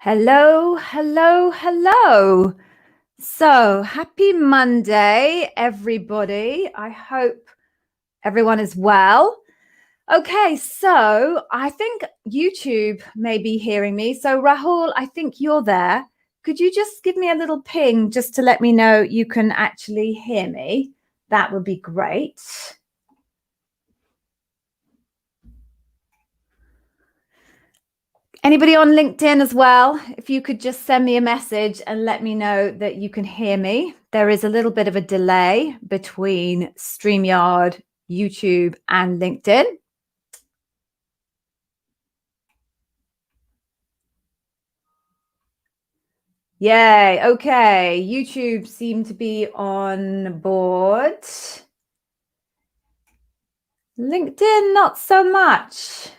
Hello, hello, hello. So happy Monday, everybody. I hope everyone is well. Okay, so I think YouTube may be hearing me. So Rahul, I think you're there. Could you just give me a little ping just to let me know you can actually hear me? That would be great. Anybody on LinkedIn as well, if you could just send me a message and let me know that you can hear me. There is a little bit of a delay between StreamYard, YouTube, and LinkedIn. Yay, okay. YouTube seemed to be on board. LinkedIn, not so much.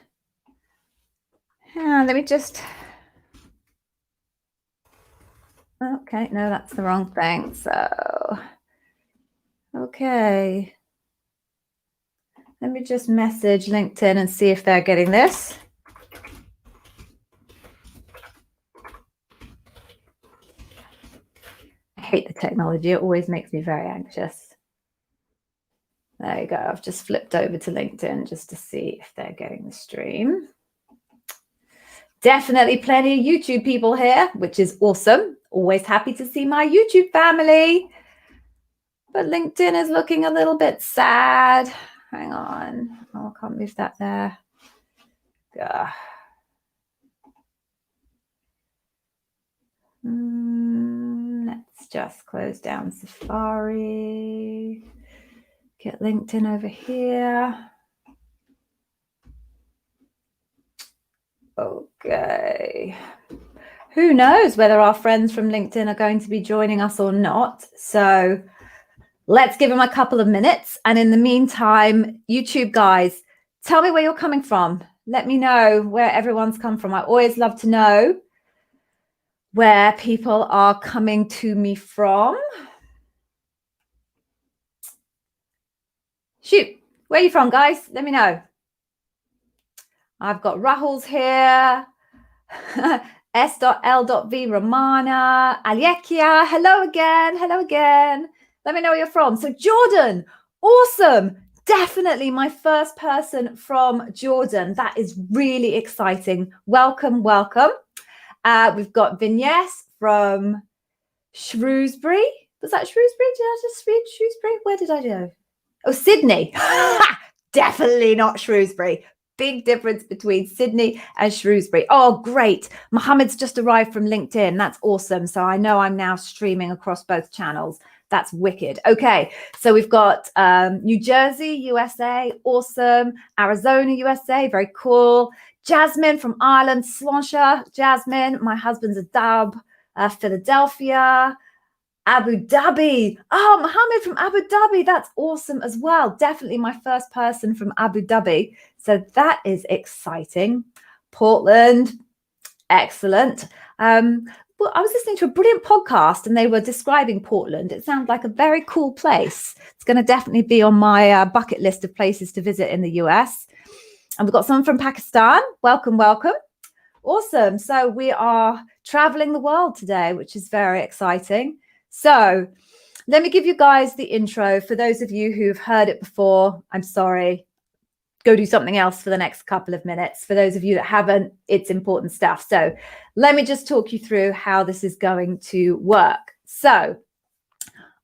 Let me just... Okay, no, that's the wrong thing. So, okay. Let me just message LinkedIn and see if they're getting this. I hate the technology. It always makes me very anxious. There you go. I've just flipped over to LinkedIn just to see if they're getting the stream. Definitely plenty of YouTube people here, which is awesome. Always happy to see my YouTube family. But LinkedIn is looking a little bit sad. Hang on. Oh, I can't move that there. Let's just close down Safari. Get LinkedIn over here. Okay. Who knows whether our friends from LinkedIn are going to be joining us or not. So let's give them a couple of minutes. And in the meantime, YouTube guys, tell me where you're coming from. Let me know where everyone's come from. I always love to know where people are coming to me from. Shoot, where are you from, guys? Let me know. I've got Rahul's here. S.L.V. Romana, Aliekia, hello again, hello again. Let me know where you're from. So Jordan, awesome. Definitely my first person from Jordan. That is really exciting. Welcome, welcome. We've got Vignes from Shrewsbury. Was that Shrewsbury? Did I just read Shrewsbury? Where did I go? Oh, Sydney. Definitely not Shrewsbury. Big difference between Sydney and Shrewsbury. Oh, great. Mohammed's just arrived from LinkedIn. That's awesome. So I know I'm now streaming across both channels. That's wicked. Okay, so we've got New Jersey, USA. Awesome. Arizona, USA. Very cool. Jasmine from Ireland. Sláinte. Jasmine. My husband's a dub. Philadelphia. Abu Dhabi. Oh, Mohammed from Abu Dhabi. That's awesome as well. Definitely my first person from Abu Dhabi. So that is exciting. Portland. Excellent. Well, I was listening to a brilliant podcast and they were describing Portland. It sounds like a very cool place. It's going to definitely be on my bucket list of places to visit in the US. And we've got someone from Pakistan. Welcome, welcome. Awesome. So we are traveling the world today, which is very exciting. So let me give you guys the intro. For those of you who've heard it before, I'm sorry. Go do something else for the next couple of minutes. For those of you that haven't, it's important stuff. So let me just talk you through how this is going to work. So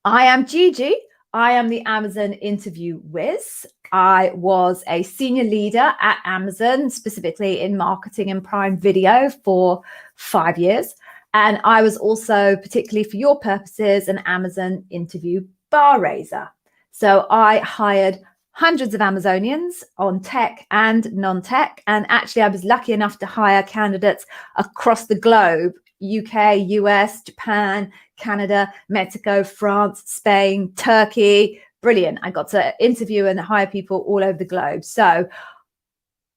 I am Gigi. I am the Amazon interview whiz. I was a senior leader at Amazon, specifically in marketing and Prime Video for 5 years. And I was also, particularly for your purposes, an Amazon interview bar raiser. So I hired hundreds of Amazonians on tech and non-tech. And actually, I was lucky enough to hire candidates across the globe: UK, US, Japan, Canada, Mexico, France, Spain, Turkey. Brilliant. I got to interview and hire people all over the globe. So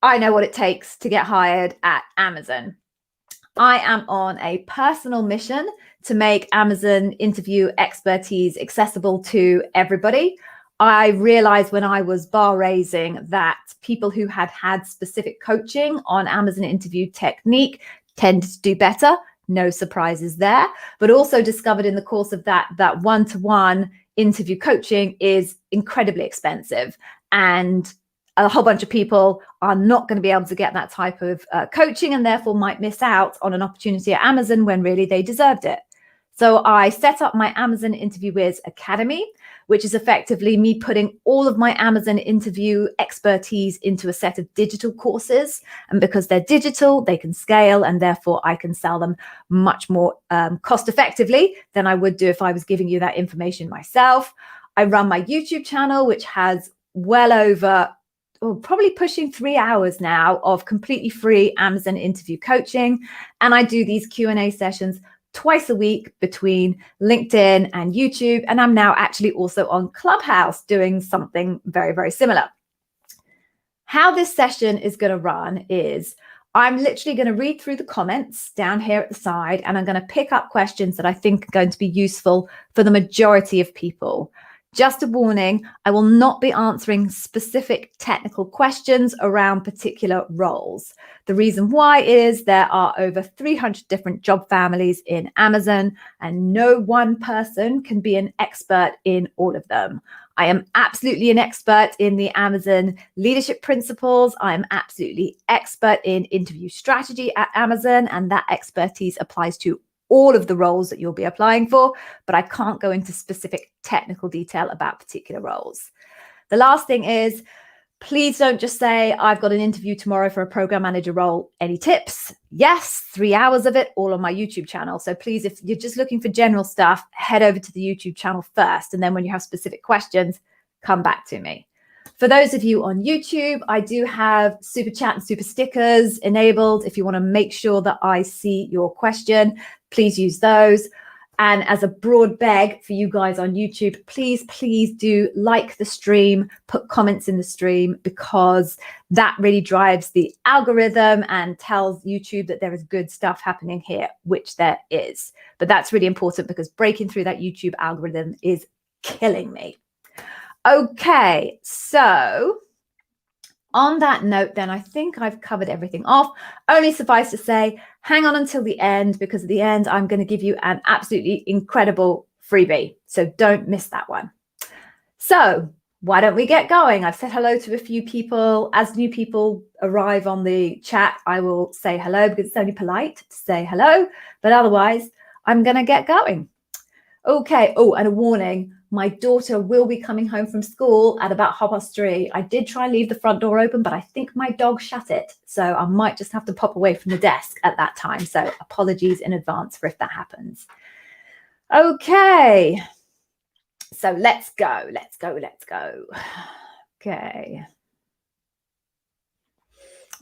I know what it takes to get hired at Amazon. I am on a personal mission to make Amazon interview expertise accessible to everybody. I realized when I was bar raising that people who had had specific coaching on Amazon interview technique tended to do better. no surprises there, but also discovered in the course of that one-to-one interview coaching is incredibly expensive, and a whole bunch of people are not going to be able to get that type of coaching, and therefore might miss out on an opportunity at Amazon when really they deserved it. So I set up my Amazon Interview Wiz Academy, which is effectively me putting all of my Amazon interview expertise into a set of digital courses. And because they're digital, they can scale, and therefore I can sell them much more cost effectively than I would do if I was giving you that information myself. I run my YouTube channel, which has well over, probably pushing 3 hours now of completely free Amazon interview coaching. And I do these Q&A sessions twice a week between LinkedIn and YouTube. And I'm now actually also on Clubhouse doing something very, very similar. How this session is going to run is I'm literally going to read through the comments down here at the side, and I'm going to pick up questions that I think are going to be useful for the majority of people. Just a warning, I will not be answering specific technical questions around particular roles. The reason why is there are over 300 different job families in Amazon, and no one person can be an expert in all of them. I am absolutely an expert in the Amazon leadership principles. I am absolutely expert in interview strategy at Amazon, and that expertise applies to all of the roles that you'll be applying for, but I can't go into specific technical detail about particular roles. The last thing is, please don't just say, I've got an interview tomorrow for a program manager role. Any tips? Yes, 3 hours of it, all on my YouTube channel. So please, if you're just looking for general stuff, head over to the YouTube channel first. And then when you have specific questions, come back to me. For those of you on YouTube, I do have super chat and super stickers enabled. If you want to make sure that I see your question, please use those. And as a broad beg for you guys on YouTube, please do like the stream, put comments in the stream, because that really drives the algorithm and tells YouTube that there is good stuff happening here, which there is. But that's really important, because breaking through that YouTube algorithm is killing me. Okay, so on that note, then I think I've covered everything off. Only suffice to say, hang on until the end, because at the end, I'm going to give you an absolutely incredible freebie. So don't miss that one. So why don't we get going? I've said hello to a few people. As new people arrive on the chat, I will say hello, because it's only polite to say hello. But otherwise, I'm going to get going. Okay. Oh, and a warning. My daughter will be coming home from school at about 3:30. I did try and leave the front door open, but I think my dog shut it. So I might just have to pop away from the desk at that time. So apologies in advance for if that happens. Okay. So let's go. Okay.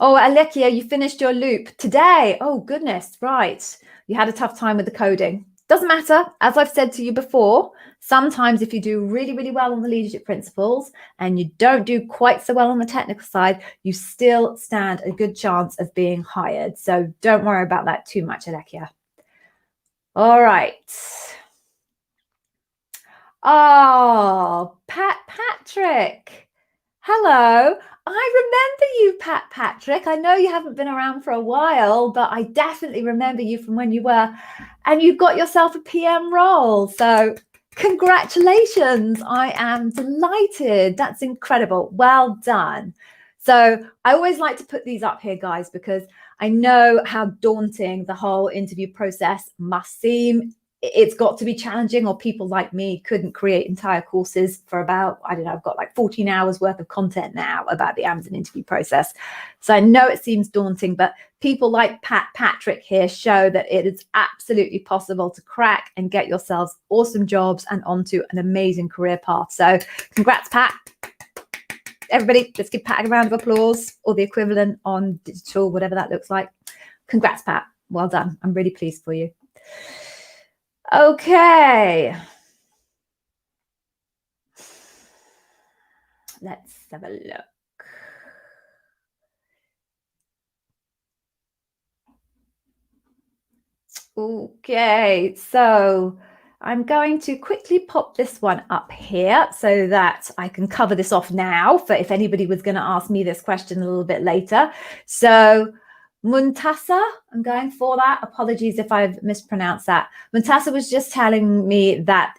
Oh, Alekia, you finished your loop today. Oh, goodness. Right. You had a tough time with the coding. Doesn't matter. As I've said to you before, sometimes if you do really, really well on the leadership principles and you don't do quite so well on the technical side, you still stand a good chance of being hired. So don't worry about that too much, Alekia. All right. Oh, Patrick. Hello. I remember you, Patrick. I know you haven't been around for a while, but I definitely remember you from when you were, and you got yourself a PM role. So congratulations. I am delighted. That's incredible. Well done. So I always like to put these up here, guys, because I know how daunting the whole interview process must seem. It's got to be challenging, or people like me couldn't create entire courses for about, I don't know, I've got like 14 hours worth of content now about the Amazon interview process. So I know it seems daunting, but people like Patrick here show that it is absolutely possible to crack and get yourselves awesome jobs and onto an amazing career path. So congrats, Pat. Everybody, let's give Pat a round of applause, or the equivalent on digital, whatever that looks like. Congrats, Pat. Well done. I'm really pleased for you. Okay, let's have a look. Okay, so I'm going to quickly pop this one up here so that I can cover this off now for if anybody was going to ask me this question a little bit later. So Muntasa, I'm going for that. Apologies if I've mispronounced that. Muntasa was just telling me that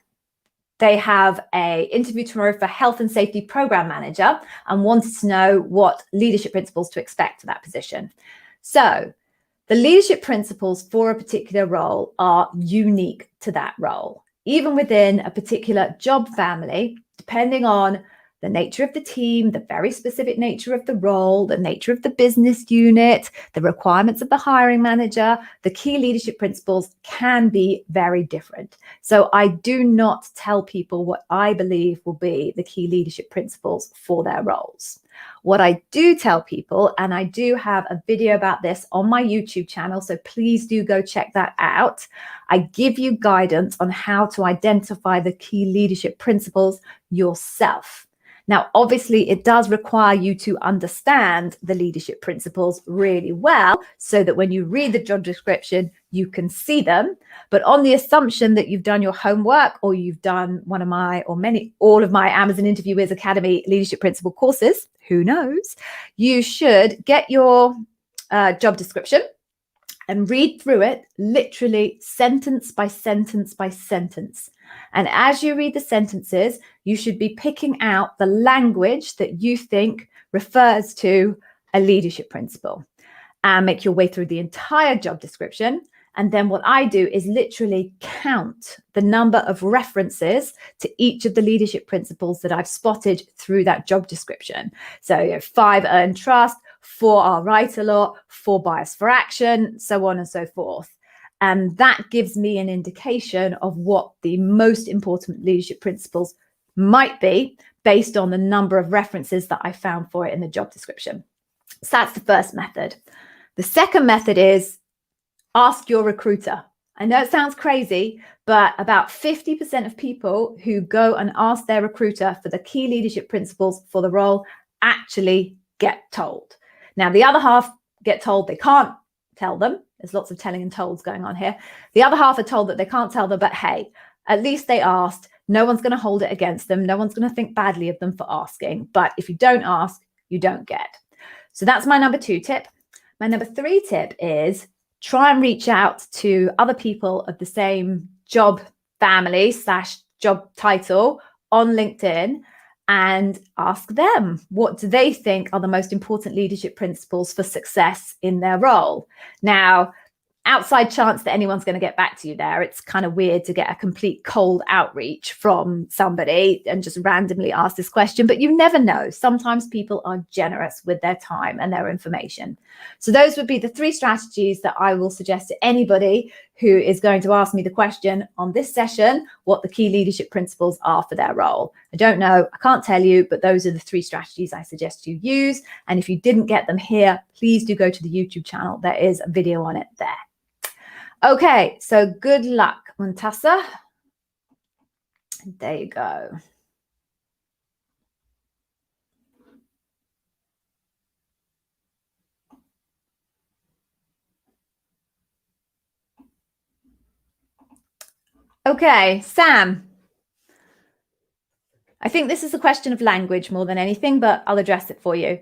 they have an interview tomorrow for health and safety program manager and wanted to know what leadership principles to expect for that position. So the leadership principles for a particular role are unique to that role. Even within a particular job family, depending on the nature of the team, the very specific nature of the role, the nature of the business unit, the requirements of the hiring manager, the key leadership principles can be very different. So I do not tell people what I believe will be the key leadership principles for their roles. What I do tell people, and I do have a video about this on my YouTube channel, so please do go check that out. I give you guidance on how to identify the key leadership principles yourself. Now, obviously, it does require you to understand the leadership principles really well so that when you read the job description, you can see them. But on the assumption that you've done your homework or you've done one of my or all of my Amazon Interviewers Academy leadership principle courses, who knows, you should get your job description and read through it literally sentence by sentence by sentence. And as you read the sentences, you should be picking out the language that you think refers to a leadership principle and make your way through the entire job description. And then what I do is literally count the number of references to each of the leadership principles that I've spotted through that job description. So 5 earn trust, 4 are right a lot, 4 bias for action, so on and so forth. And that gives me an indication of what the most important leadership principles might be based on the number of references that I found for it in the job description. So that's the first method. The second method is ask your recruiter. I know it sounds crazy, but about 50% of people who go and ask their recruiter for the key leadership principles for the role actually get told. Now, the other half get told they can't tell them. There's lots of telling and tolds going on here. The other half are told that they can't tell them, but hey, at least they asked. No one's going to hold it against them. No one's going to think badly of them for asking. But if you don't ask, you don't get. So that's my number 2 tip. My number 3 tip is try and reach out to other people of the same job family / job title on LinkedIn and ask them, what do they think are the most important leadership principles for success in their role? Now, outside chance that anyone's going to get back to you there, it's kind of weird to get a complete cold outreach from somebody and just randomly ask this question, but you never know. Sometimes people are generous with their time and their information. So those would be the 3 strategies that I will suggest to anybody who is going to ask me the question on this session, what the key leadership principles are for their role. I don't know, I can't tell you, but those are the 3 strategies I suggest you use. And if you didn't get them here, please do go to the YouTube channel. There is a video on it there. Okay, so good luck, Muntasa. There you go. Okay, Sam. I think this is a question of language more than anything, but I'll address it for you.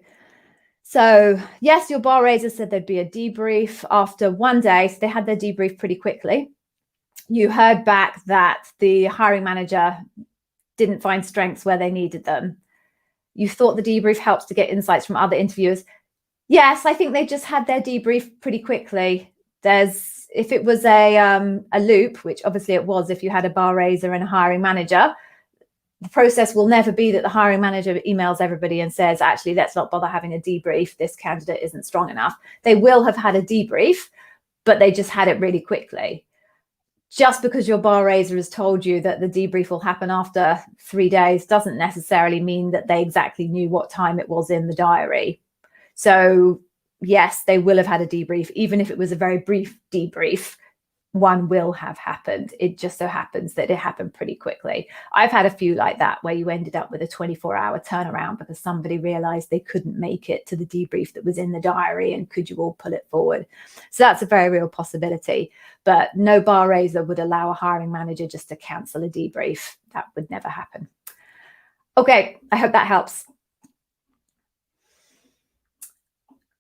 So yes, your bar raiser said there'd be a debrief after 1 day. So they had their debrief pretty quickly. You heard back that the hiring manager didn't find strengths where they needed them. You thought the debrief helps to get insights from other interviewers. Yes, I think they just had their debrief pretty quickly. If it was a loop, which obviously it was, if you had a bar raiser and a hiring manager, the process will never be that the hiring manager emails everybody and says, actually, let's not bother having a debrief. This candidate isn't strong enough. They will have had a debrief, but they just had it really quickly. Just because your bar raiser has told you that the debrief will happen after 3 days doesn't necessarily mean that they exactly knew what time it was in the diary. So yes, they will have had a debrief. Even if it was a very brief debrief, one will have happened. It just so happens that it happened pretty quickly. I've had a few like that where you ended up with a 24-hour turnaround because somebody realized they couldn't make it to the debrief that was in the diary, and could you all pull it forward? So that's a very real possibility, but no bar raiser would allow a hiring manager just to cancel a debrief. That would never happen. Okay, I hope that helps.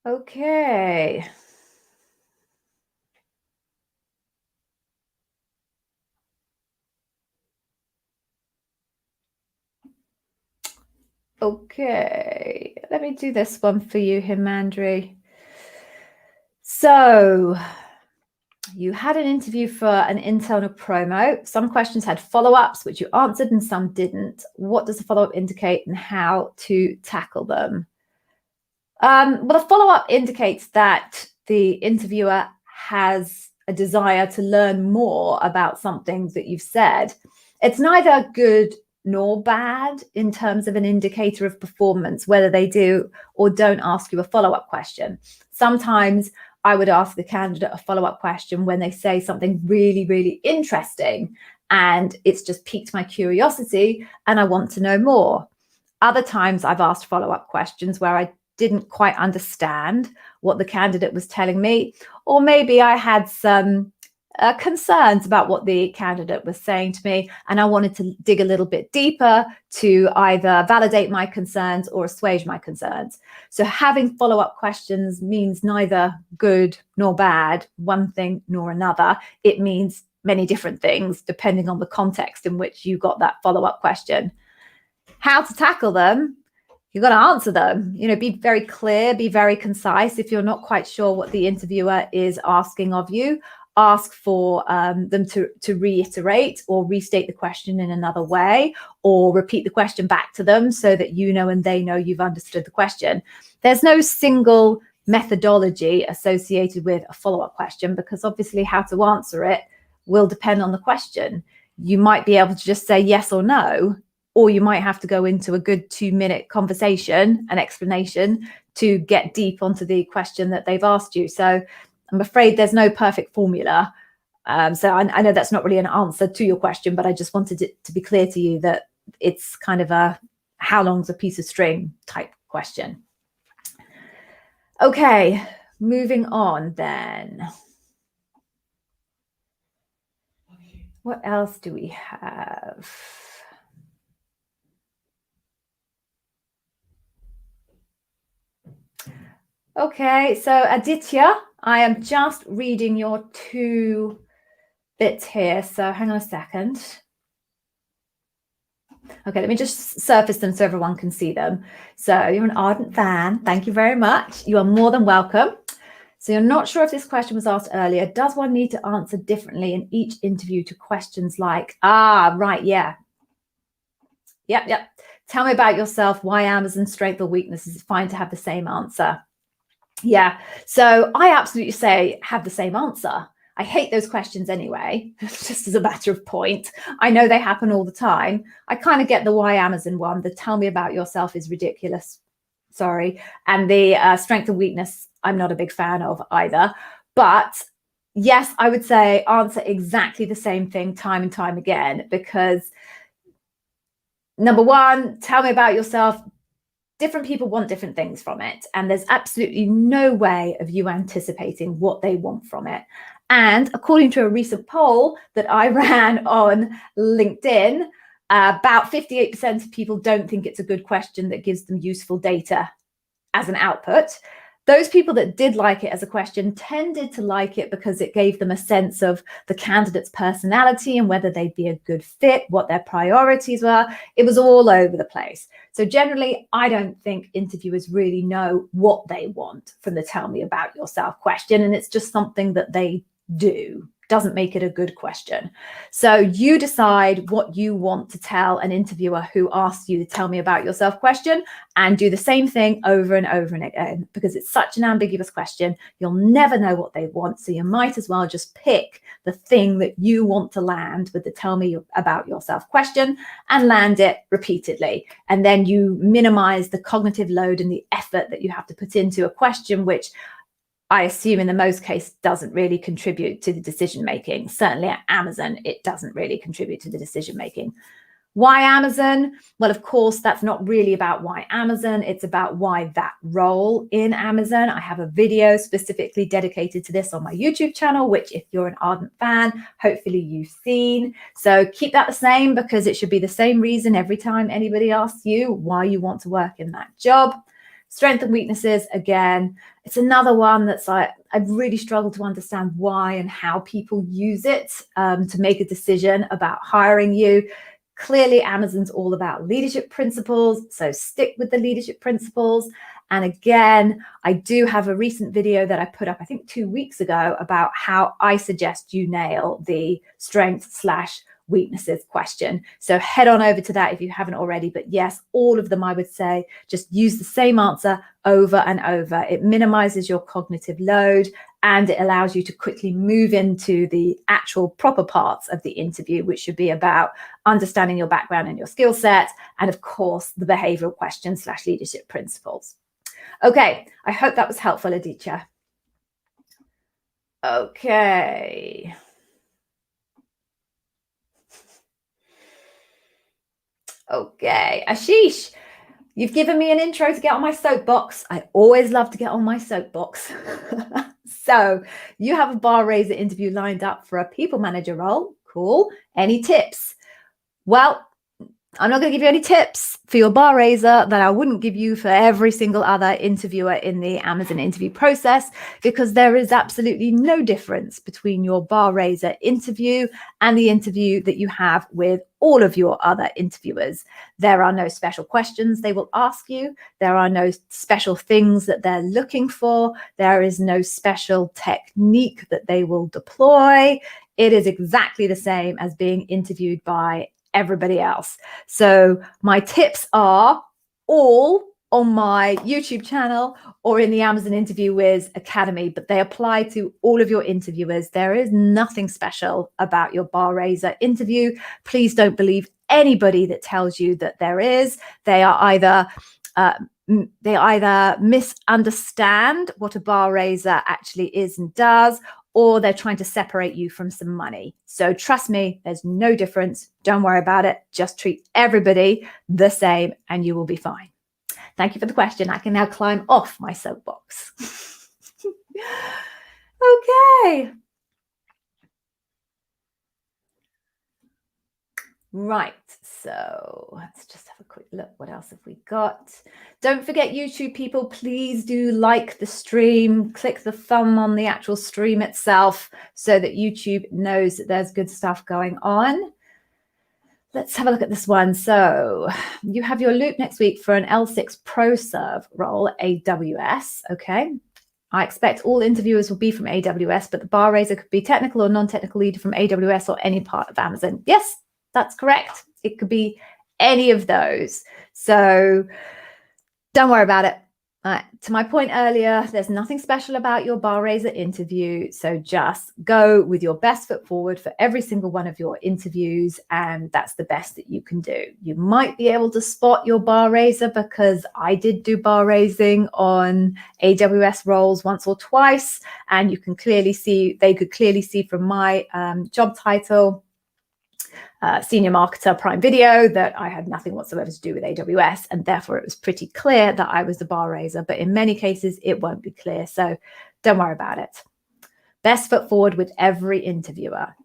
Okay. Okay, let me do this one for you, Himandri. So you had an interview for an internal promo. Some questions had follow-ups, which you answered, and some didn't. What does the follow-up indicate and how to tackle them? Well, the follow-up indicates that the interviewer has a desire to learn more about something that you've said. It's neither good nor bad in terms of an indicator of performance, whether they do or don't ask you a follow-up question. Sometimes I would ask the candidate a follow-up question when they say something really, really interesting, and it's just piqued my curiosity and I want to know more. Other times I've asked follow-up questions where I didn't quite understand what the candidate was telling me, or maybe I had some concerns about what the candidate was saying to me, and I wanted to dig a little bit deeper to either validate my concerns or assuage my concerns. So having follow-up questions means neither good nor bad, one thing nor another. It means many different things depending on the context in which you got that follow-up question. How to tackle them? You've got to answer them. Be very clear, be very concise. If you're not quite sure what the interviewer is asking of you, ask for them to reiterate or restate the question in another way, or repeat the question back to them so that you know and they know you've understood the question. There's no single methodology associated with a follow-up question, because obviously how to answer it will depend on the question. You might be able to just say yes or no, or you might have to go into a good 2-minute conversation, an explanation, to get deep onto the question that they've asked you. So I'm afraid there's no perfect formula. So I know that's not really an answer to your question, but I just wanted it to be clear to you that it's kind of a how long's a piece of string type question. Okay, moving on then. What else do we have? Okay, so Aditya, I am just reading your 2 bits here. So hang on a second. Okay, let me just surface them so everyone can see them. So you're an ardent fan. Thank you very much. You are more than welcome. So you're not sure if this question was asked earlier. Does one need to answer differently in each interview to questions like, right, yeah. Yep. Tell me about yourself. Why Amazon's strength or weakness? Is it fine to have the same answer? Yeah, so I absolutely say have the same answer. I hate those questions anyway, just as a matter of point. I know they happen all the time. I kind of get the why Amazon one. The tell me about yourself is ridiculous. Sorry. And the strength and weakness, I'm not a big fan of either. But yes, I would say answer exactly the same thing time and time again, because number one, tell me about yourself. Different people want different things from it, and there's absolutely no way of you anticipating what they want from it. And according to a recent poll that I ran on LinkedIn, about 58% of people don't think it's a good question that gives them useful data as an output. Those people that did like it as a question tended to like it because it gave them a sense of the candidate's personality and whether they'd be a good fit, what their priorities were. It was all over the place. So generally, I don't think interviewers really know what they want from the tell me about yourself question. And it's just something that they do. Doesn't make it a good question. So you decide what you want to tell an interviewer who asks you to tell me about yourself question, and do the same thing over and over and again, because it's such an ambiguous question. You'll never know what they want. So you might as well just pick the thing that you want to land with the tell me about yourself question and land it repeatedly. And then you minimize the cognitive load and the effort that you have to put into a question, which I assume in the most case doesn't really contribute to the decision making. Certainly at Amazon, it doesn't really contribute to the decision making. Why Amazon? Well, of course, that's not really about why Amazon. It's about why that role in Amazon. I have a video specifically dedicated to this on my YouTube channel, which if you're an ardent fan, hopefully you've seen. So keep that the same, because it should be the same reason every time anybody asks you why you want to work in that job. Strength and weaknesses, again, it's another one that's like, I've really struggled to understand why and how people use it to make a decision about hiring you. Clearly, Amazon's all about leadership principles, so stick with the leadership principles. And again, I do have a recent video that I put up, I think 2 weeks ago, about how I suggest you nail the strengths/weaknesses question. So head on over to that if you haven't already. But yes, all of them, I would say, just use the same answer over and over. It minimizes your cognitive load and it allows you to quickly move into the actual proper parts of the interview, which should be about understanding your background and your skill set, and of course, the behavioral questions/leadership principles. Okay, I hope that was helpful, Aditya. Okay. Okay, Ashish, you've given me an intro to get on my soapbox. I always love to get on my soapbox. So you have a bar raiser interview lined up for a people manager role. Cool. Any tips? Well, I'm not going to give you any tips for your bar raiser that I wouldn't give you for every single other interviewer in the Amazon interview process, because there is absolutely no difference between your bar raiser interview and the interview that you have with all of your other interviewers. There are no special questions they will ask you. There are no special things that they're looking for. There is no special technique that they will deploy. It is exactly the same as being interviewed by everybody else. So my tips are all on my YouTube channel or in the Amazon Interview Wiz Academy, but they apply to all of your interviewers. There is nothing special about your bar raiser interview. Please don't believe anybody that tells you that there is. They either misunderstand what a bar raiser actually is and does, or they're trying to separate you from some money. So trust me, there's no difference. Don't worry about it. Just treat everybody the same and you will be fine. Thank you for the question. I can now climb off my soapbox. Okay. Right, so let's just have a quick look. What else have we got? Don't forget, YouTube people, please do like the stream. Click the thumb on the actual stream itself so that YouTube knows that there's good stuff going on. Let's have a look at this one. So you have your loop next week for an L6 Pro Serve role, AWS, okay? I expect all interviewers will be from AWS, but the bar raiser could be technical or non-technical leader from AWS or any part of Amazon. Yes, that's correct. It could be any of those. So don't worry about it. To my point earlier, there's nothing special about your bar raiser interview. So just go with your best foot forward for every single one of your interviews. And that's the best that you can do. You might be able to spot your bar raiser, because I did do bar raising on AWS roles once or twice. And you can clearly see, they could clearly see from my job title, senior marketer Prime Video, that I had nothing whatsoever to do with AWS, and therefore it was pretty clear that I was the bar raiser. But in many cases it won't be clear, so don't worry about it. Best foot forward with every interviewer.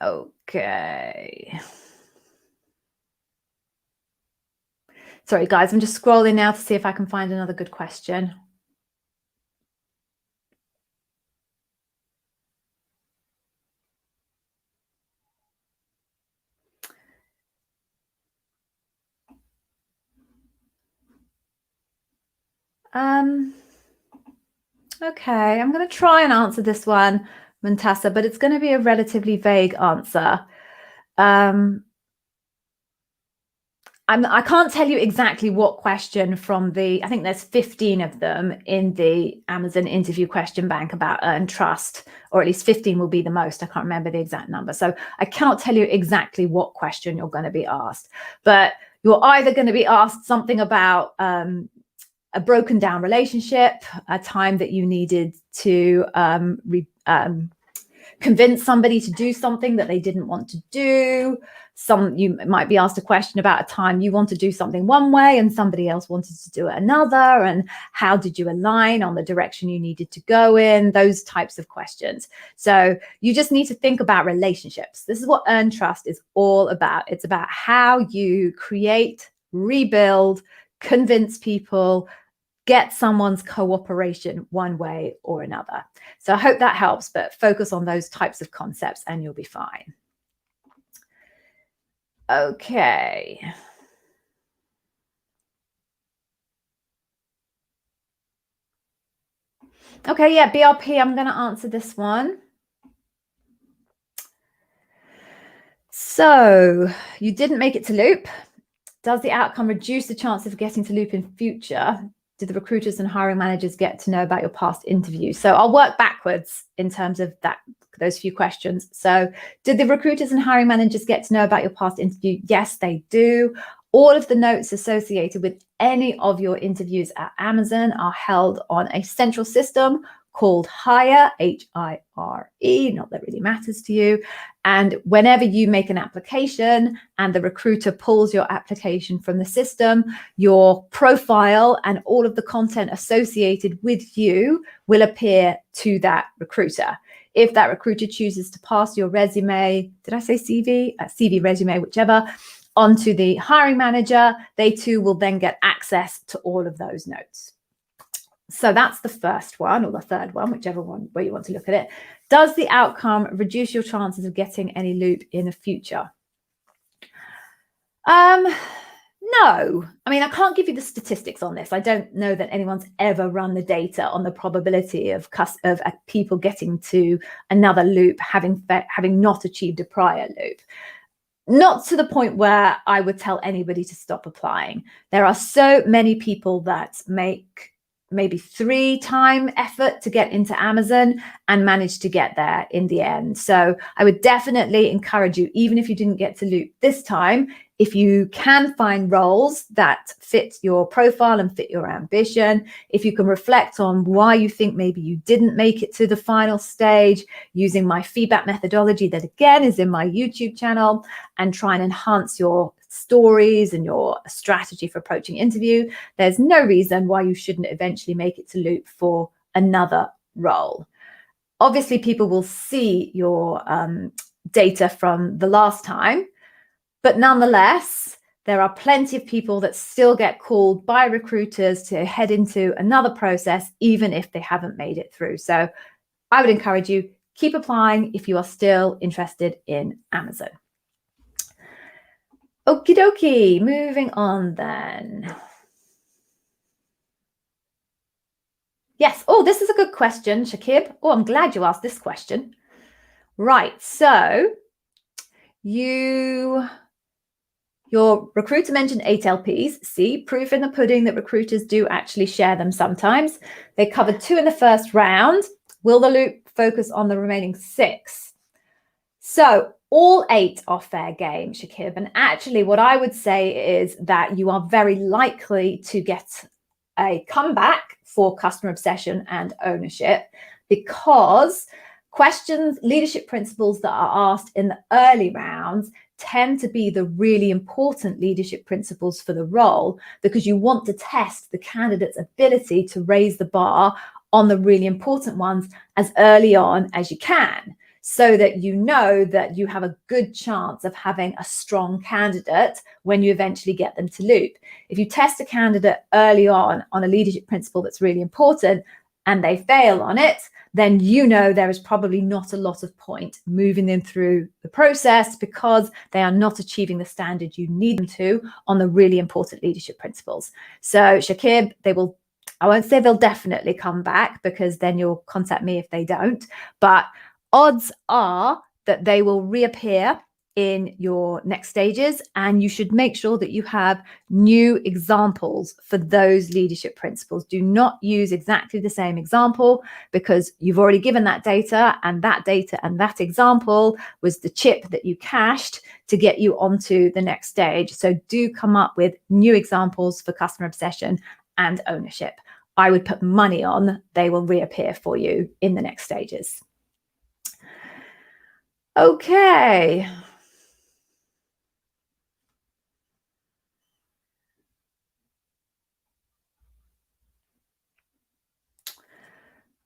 Okay, sorry guys, I'm just scrolling now to see if I can find another good question. Okay, I'm going to try and answer this one, Muntasa, but it's going to be a relatively vague answer. I can't tell you exactly what question from the, I think there's 15 of them in the Amazon interview question bank about earn trust, or at least 15 will be the most. I can't remember the exact number. So I cannot tell you exactly what question you're going to be asked, but you're either going to be asked something about a broken down relationship, a time that you needed to convince somebody to do something that they didn't want to do. You might be asked a question about a time you want to do something one way and somebody else wanted to do it another, and how did you align on the direction you needed to go in, those types of questions. So you just need to think about relationships. This is what earn trust is all about. It's about how you create, rebuild, convince people, get someone's cooperation one way or another. So I hope that helps, but focus on those types of concepts and you'll be fine. Okay. Okay, yeah, BRP, I'm going to answer this one. So you didn't make it to loop. Does the outcome reduce the chances of getting to loop in future? Did the recruiters and hiring managers get to know about your past interviews? So I'll work backwards in terms of those few questions. So did the recruiters and hiring managers get to know about your past interview? Yes, they do. All of the notes associated with any of your interviews at Amazon are held on a central system called Hire, H-I-R-E, not that really matters to you. And whenever you make an application and the recruiter pulls your application from the system, your profile and all of the content associated with you will appear to that recruiter. If that recruiter chooses to pass your resume, did I say CV? CV, resume, whichever, onto the hiring manager, they too will then get access to all of those notes. So that's the first one, or the third one, whichever one where you want to look at it. Does the outcome reduce your chances of getting any loop in the future? No. I mean, I can't give you the statistics on this. I don't know that anyone's ever run the data on the probability of people getting to another loop having not achieved a prior loop. Not to the point where I would tell anybody to stop applying. There are so many people that make maybe 3-time effort to get into Amazon and manage to get there in the end. So I would definitely encourage you, even if you didn't get to loop this time, if you can find roles that fit your profile and fit your ambition, if you can reflect on why you think maybe you didn't make it to the final stage using my feedback methodology that again is in my YouTube channel, and try and enhance your stories and your strategy for approaching interview, there's no reason why you shouldn't eventually make it to loop for another role. Obviously, people will see your data from the last time, but nonetheless, there are plenty of people that still get called by recruiters to head into another process, even if they haven't made it through. So I would encourage you, keep applying if you are still interested in Amazon. Okie dokie, moving on then. Yes, oh, this is a good question, Shakib. Oh, I'm glad you asked this question. Right, so your recruiter mentioned 8 LPs. See, proof in the pudding that recruiters do actually share them sometimes. They covered 2 in the first round. Will the loop focus on the remaining 6? So all 8 are fair game, Shakib. And actually what I would say is that you are very likely to get a comeback for customer obsession and ownership, because questions, leadership principles that are asked in the early rounds tend to be the really important leadership principles for the role, because you want to test the candidate's ability to raise the bar on the really important ones as early on as you can, so that you know that you have a good chance of having a strong candidate when you eventually get them to loop. If you test a candidate early on a leadership principle that's really important and they fail on it, then you know there is probably not a lot of point moving them through the process, because they are not achieving the standard you need them to on the really important leadership principles. So Shakib, I won't say they'll definitely come back, because then you'll contact me if they don't, but odds are that they will reappear in your next stages, and you should make sure that you have new examples for those leadership principles. Do not use exactly the same example, because you've already given that data and that example was the chip that you cached to get you onto the next stage. So do come up with new examples for customer obsession and ownership. I would put money on they will reappear for you in the next stages. Okay.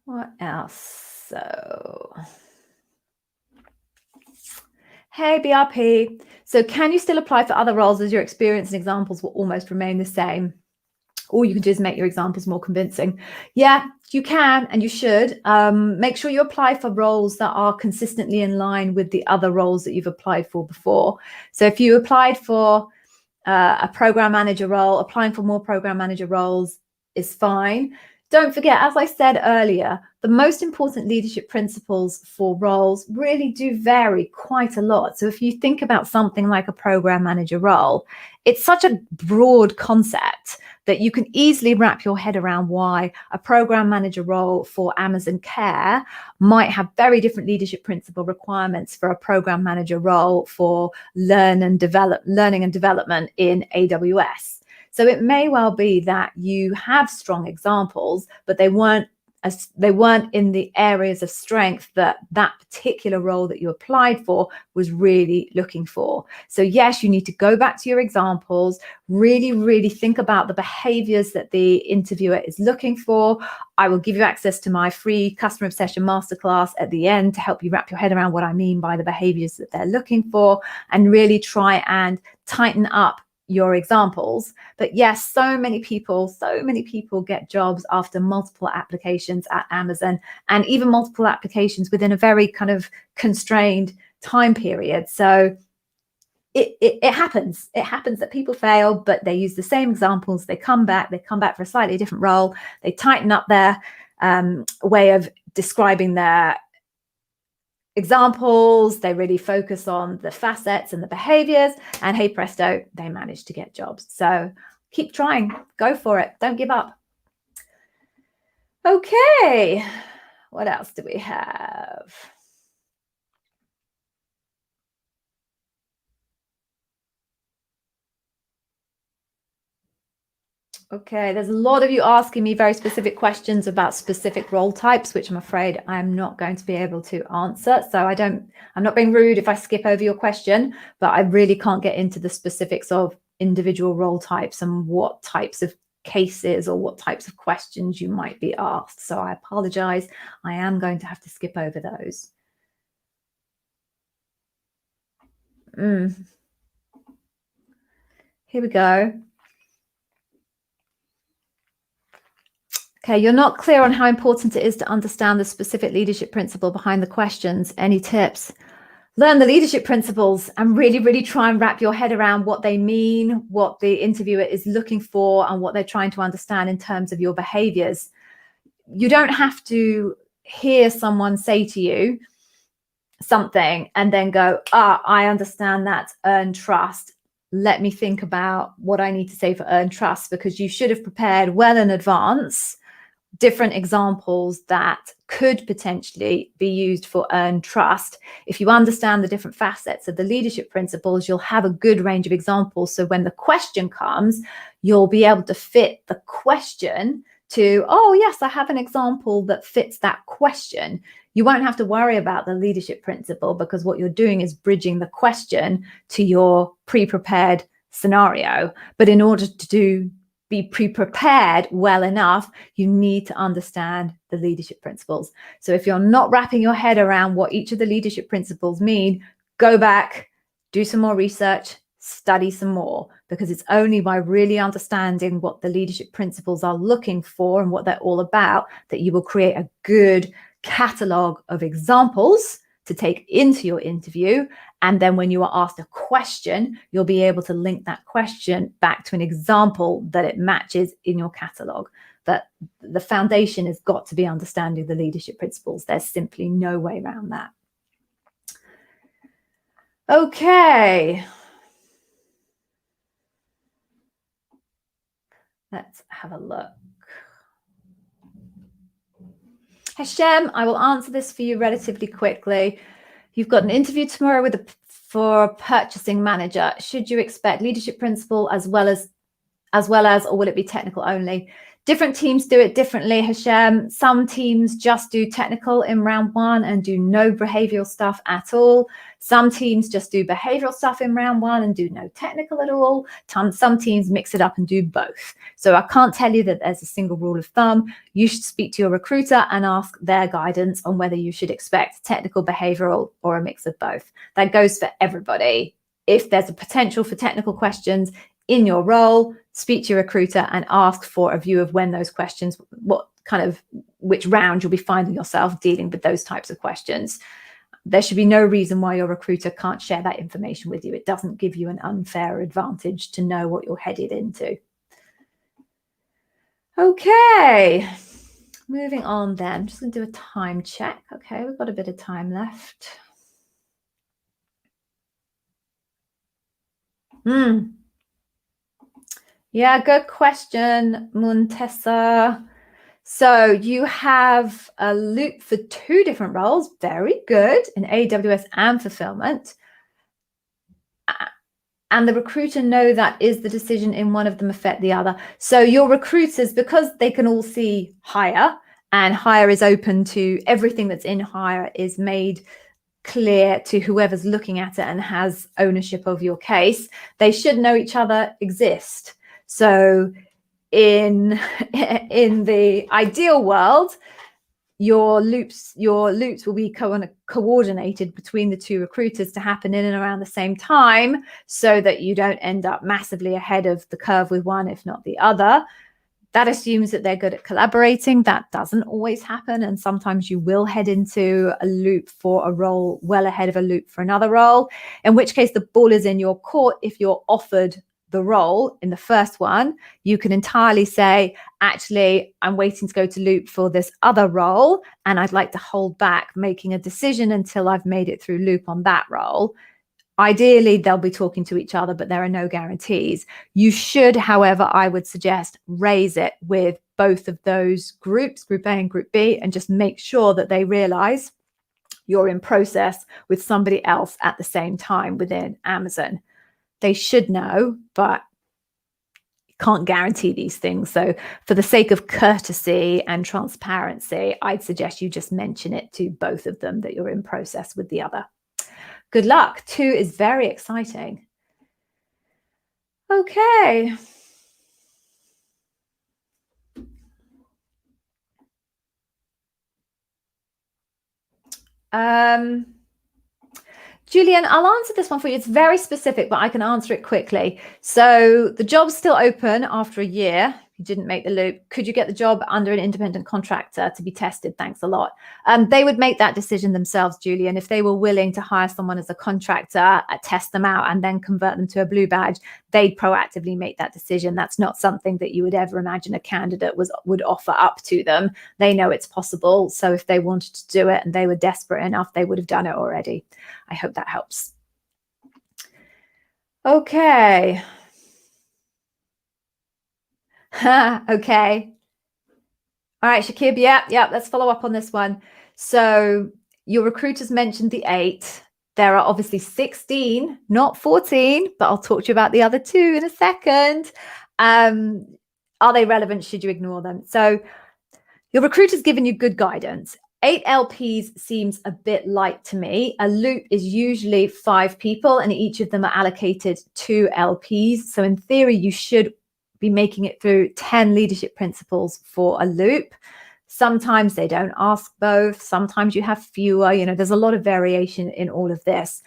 What else? So, hey, BRP. So can you still apply for other roles as your experience and examples will almost remain the same? All you can do is make your examples more convincing. Yeah, you can and you should. Make sure you apply for roles that are consistently in line with the other roles that you've applied for before. So if you applied for a program manager role, applying for more program manager roles is fine. Don't forget, as I said earlier, the most important leadership principles for roles really do vary quite a lot. So if you think about something like a program manager role, it's such a broad concept that you can easily wrap your head around why a program manager role for Amazon Care might have very different leadership principle requirements for a program manager role for learning and development in AWS. So it may well be that you have strong examples, but they weren't in the areas of strength that particular role that you applied for was really looking for. So yes, you need to go back to your examples, really think about the behaviors that the interviewer is looking for. I will give you access to my free Customer Obsession Masterclass at the end to help you wrap your head around what I mean by the behaviors that they're looking for, and really try and tighten up your examples. But yes, so many people get jobs after multiple applications at Amazon, and even multiple applications within a very kind of constrained time period. So it happens that people fail, but they use the same examples. They come back for a slightly different role. They tighten up their way of describing their examples. They really focus on the facets and the behaviors, and hey presto, they manage to get jobs. So keep trying, go for it, don't give up. Okay, what else do we have? Okay, there's a lot of you asking me very specific questions about specific role types, which I'm afraid I'm not going to be able to answer. So I'm not being rude if I skip over your question, but I really can't get into the specifics of individual role types and what types of cases or what types of questions you might be asked. So I apologize. I am going to have to skip over those. Here we go. Okay, you're not clear on how important it is to understand the specific leadership principle behind the questions. Any tips? Learn the leadership principles and really try and wrap your head around what they mean, what the interviewer is looking for, and what they're trying to understand in terms of your behaviors. You don't have to hear someone say to you something and then go, I understand that, earn trust. Let me think about what I need to say for earn trust, because you should have prepared well in advance different examples that could potentially be used for earn trust. If you understand the different facets of the leadership principles, you'll have a good range of examples. So when the question comes, you'll be able to fit the question to, oh yes, I have an example that fits that question. You won't have to worry about the leadership principle, because what you're doing is bridging the question to your pre-prepared scenario. But in order to be pre-prepared well enough, you need to understand the leadership principles. So if you're not wrapping your head around what each of the leadership principles mean, go back, do some more research, study some more, because it's only by really understanding what the leadership principles are looking for and what they're all about that you will create a good catalog of examples to take into your interview. And then when you are asked a question, you'll be able to link that question back to an example that it matches in your catalog. But the foundation has got to be understanding the leadership principles. There's simply no way around that. Okay. Let's have a look. Hashem, I will answer this for you relatively quickly. You've got an interview tomorrow for a purchasing manager. Should you expect leadership principle as well as, or will it be technical only? Different teams do it differently, Hashem. Some teams just do technical in round one and do no behavioral stuff at all. Some teams just do behavioral stuff in round one and do no technical at all. Some teams mix it up and do both. So I can't tell you that there's a single rule of thumb. You should speak to your recruiter and ask their guidance on whether you should expect technical, behavioral, or a mix of both. That goes for everybody. If there's a potential for technical questions in your role, speak to your recruiter and ask for a view of when those questions, which round you'll be finding yourself dealing with those types of questions. There should be no reason why your recruiter can't share that information with you. It doesn't give you an unfair advantage to know what you're headed into. Okay, moving on then. I'm just going to do a time check. Okay, we've got a bit of time left. Yeah, good question, Muntessa. So you have a loop for 2 different roles. Very good, in AWS and fulfillment. And the recruiter know that is the decision in one of them affect the other. So your recruiters, because they can all see hire, and hire is open to everything that's in hire is made clear to whoever's looking at it and has ownership of your case, they should know each other exist. So in the ideal world, your loops will be coordinated between the 2 recruiters to happen in and around the same time, so that you don't end up massively ahead of the curve with one, if not the other. That assumes that they're good at collaborating. That doesn't always happen. And sometimes you will head into a loop for a role well ahead of a loop for another role, in which case the ball is in your court. If you're offered the role in the first one, you can entirely say, actually, I'm waiting to go to loop for this other role, and I'd like to hold back making a decision until I've made it through loop on that role. Ideally, they'll be talking to each other, but there are no guarantees. You should, however, I would suggest, raise it with both of those groups, Group A and Group B, and just make sure that they realize you're in process with somebody else at the same time within Amazon. They should know, but can't guarantee these things. So for the sake of courtesy and transparency, I'd suggest you just mention it to both of them that you're in process with the other. Good luck. 2 is very exciting. Okay. Julian, I'll answer this one for you. It's very specific, but I can answer it quickly. So the job's still open after a year. You didn't make the loop. Could you get the job under an independent contractor to be tested? Thanks a lot. They would make that decision themselves, Julian. If they were willing to hire someone as a contractor, test them out, and then convert them to a blue badge, they'd proactively make that decision. That's not something that you would ever imagine a candidate would offer up to them. They know it's possible. So if they wanted to do it and they were desperate enough, they would have done it already. I hope that helps. Okay. Okay. All right, Shakib. Yeah. Let's follow up on this one. So your recruiters mentioned the 8. There are obviously 16, not 14, but I'll talk to you about the other 2 in a second. Are they relevant? Should you ignore them? So your recruiter's given you good guidance. 8 LPs seems a bit light to me. A loop is usually 5 people, and each of them are allocated 2 LPs. So in theory, you should be making it through 10 leadership principles for a loop. Sometimes they don't ask both. Sometimes you have fewer. There's a lot of variation in all of this.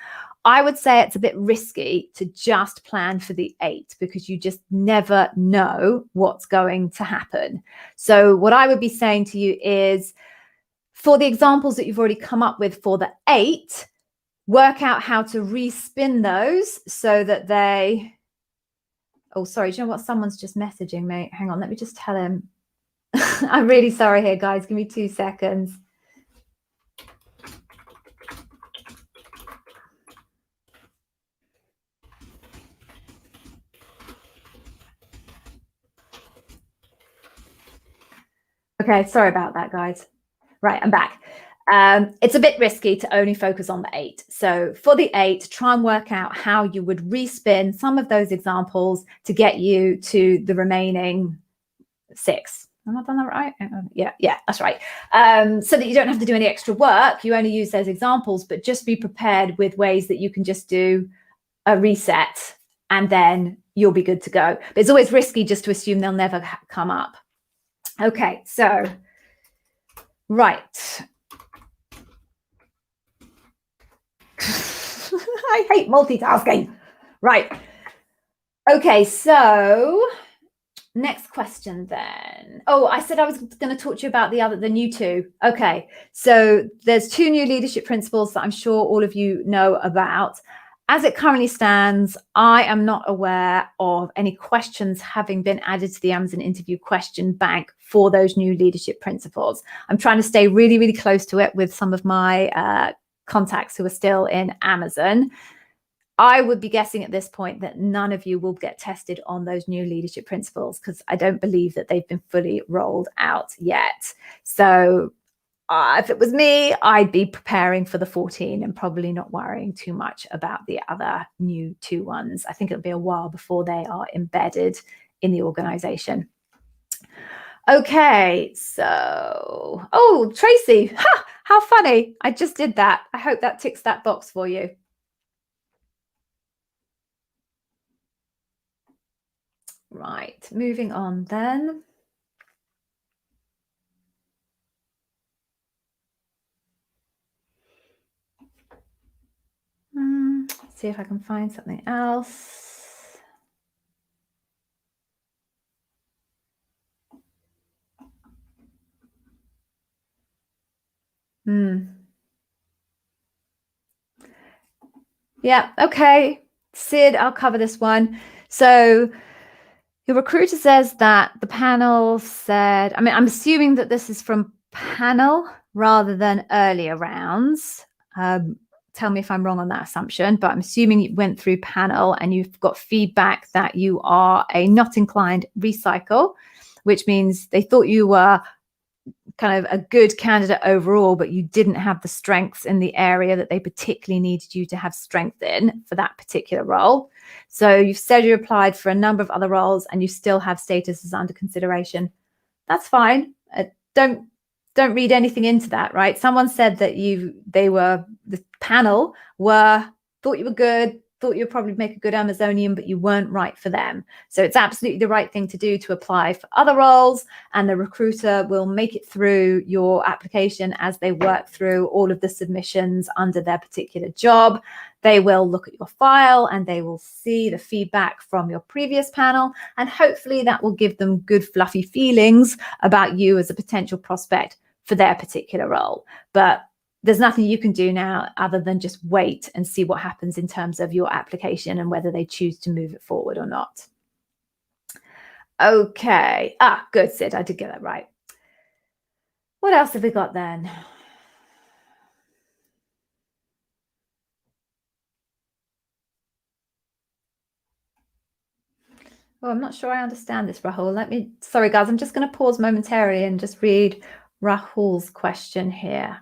I would say it's a bit risky to just plan for the 8, because you just never know what's going to happen. So what I would be saying to you is, for the examples that you've already come up with for the 8, work out how to respin those so that they... Oh, sorry. Do you know what? Someone's just messaging me. Hang on. Let me just tell him. I'm really sorry here, guys. Give me 2 seconds. Okay. Sorry about that, guys. Right. I'm back. It's a bit risky to only focus on the 8. So for the 8, try and work out how you would respin some of those examples to get you to the remaining 6. Am I done that right? Yeah, that's right. So that you don't have to do any extra work. You only use those examples, but just be prepared with ways that you can just do a reset and then you'll be good to go. But it's always risky just to assume they'll never come up. Okay, so, right. I hate multitasking. Right. Okay, so Next question then. Oh, I said I was going to talk to you about the new two. Okay, so there's two new leadership principles that I'm sure all of you know about. As it currently stands, I am not aware of any questions having been added to the Amazon interview question bank for those new leadership principles. I'm trying to stay really, really close to it with some of my contacts who are still in Amazon. I would be guessing at this point that none of you will get tested on those new leadership principles because I don't believe that they've been fully rolled out yet. So if it was me, I'd be preparing for the 14 and probably not worrying too much about the other new 2 ones. I think it'll be a while before they are embedded in the organization. Okay, so, oh, Tracy, ha, how funny. I just did that. I hope that ticks that box for you. Right, moving on then. Let's see if I can find something else. Yeah, okay. Sid, I'll cover this one. So your recruiter says that the panel said, I mean, I'm assuming that this is from panel rather than earlier rounds. Tell me if I'm wrong on that assumption, but I'm assuming you went through panel and you've got feedback that you are a not inclined recycle, which means they thought you were kind of a good candidate overall, but you didn't have the strengths in the area that they particularly needed you to have strength in for that particular role. So you've said you applied for a number of other roles and you still have status as under consideration. That's fine. Don't read anything into that, right? Someone said that the panel thought you were good, thought you'd probably make a good Amazonian, but you weren't right for them. So it's absolutely the right thing to do to apply for other roles, and the recruiter will make it through your application as they work through all of the submissions under their particular job. They will look at your file and they will see the feedback from your previous panel, and hopefully that will give them good fluffy feelings about you as a potential prospect for their particular role. But there's nothing you can do now other than just wait and see what happens in terms of your application and whether they choose to move it forward or not. Okay. Good, Sid. I did get that right. What else have we got then? Oh, I'm not sure I understand this, Rahul. Sorry, guys, I'm just going to pause momentarily and just read Rahul's question here.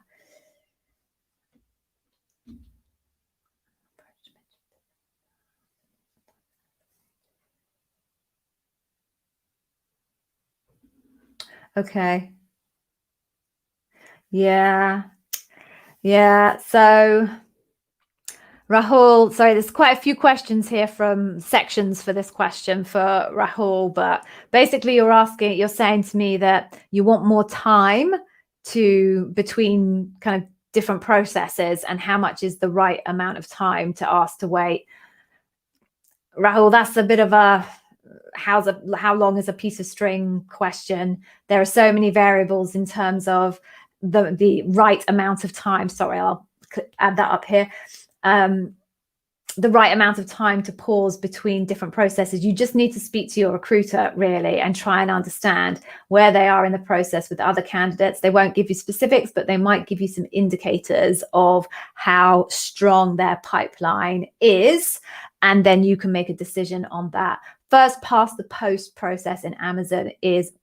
Okay. Yeah. So Rahul, sorry, there's quite a few questions here from sections for this question for Rahul, but basically you're saying to me that you want more time between kind of different processes, and how much is the right amount of time to ask to wait. Rahul, that's a bit of a how long is a piece of string question. There are so many variables in terms of the right amount of time. Sorry, I'll add that up here. The right amount of time to pause between different processes. You just need to speak to your recruiter really and try and understand where they are in the process with other candidates. They won't give you specifics, but they might give you some indicators of how strong their pipeline is. And then you can make a decision on that. First past the post process in Amazon is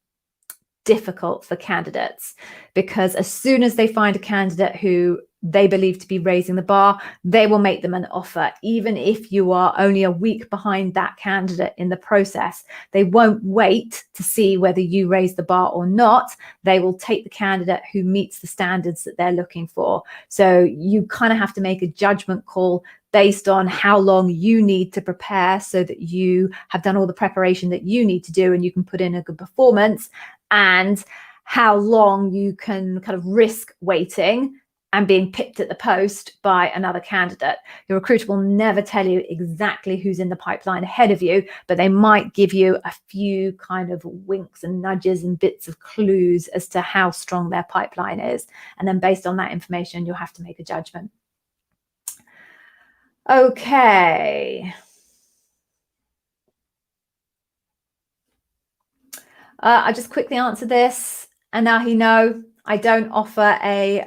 difficult for candidates, because as soon as they find a candidate who they believe to be raising the bar, they will make them an offer. Even if you are only a week behind that candidate in the process, they won't wait to see whether you raise the bar or not. They will take the candidate who meets the standards that they're looking for. So you kind of have to make a judgment call based on how long you need to prepare so that you have done all the preparation that you need to do and you can put in a good performance, and how long you can kind of risk waiting and being picked at the post by another candidate. Your recruiter will never tell you exactly who's in the pipeline ahead of you, but they might give you a few kind of winks and nudges and bits of clues as to how strong their pipeline is. And then based on that information, you'll have to make a judgment. Okay. I just quickly answer this. And now I don't offer a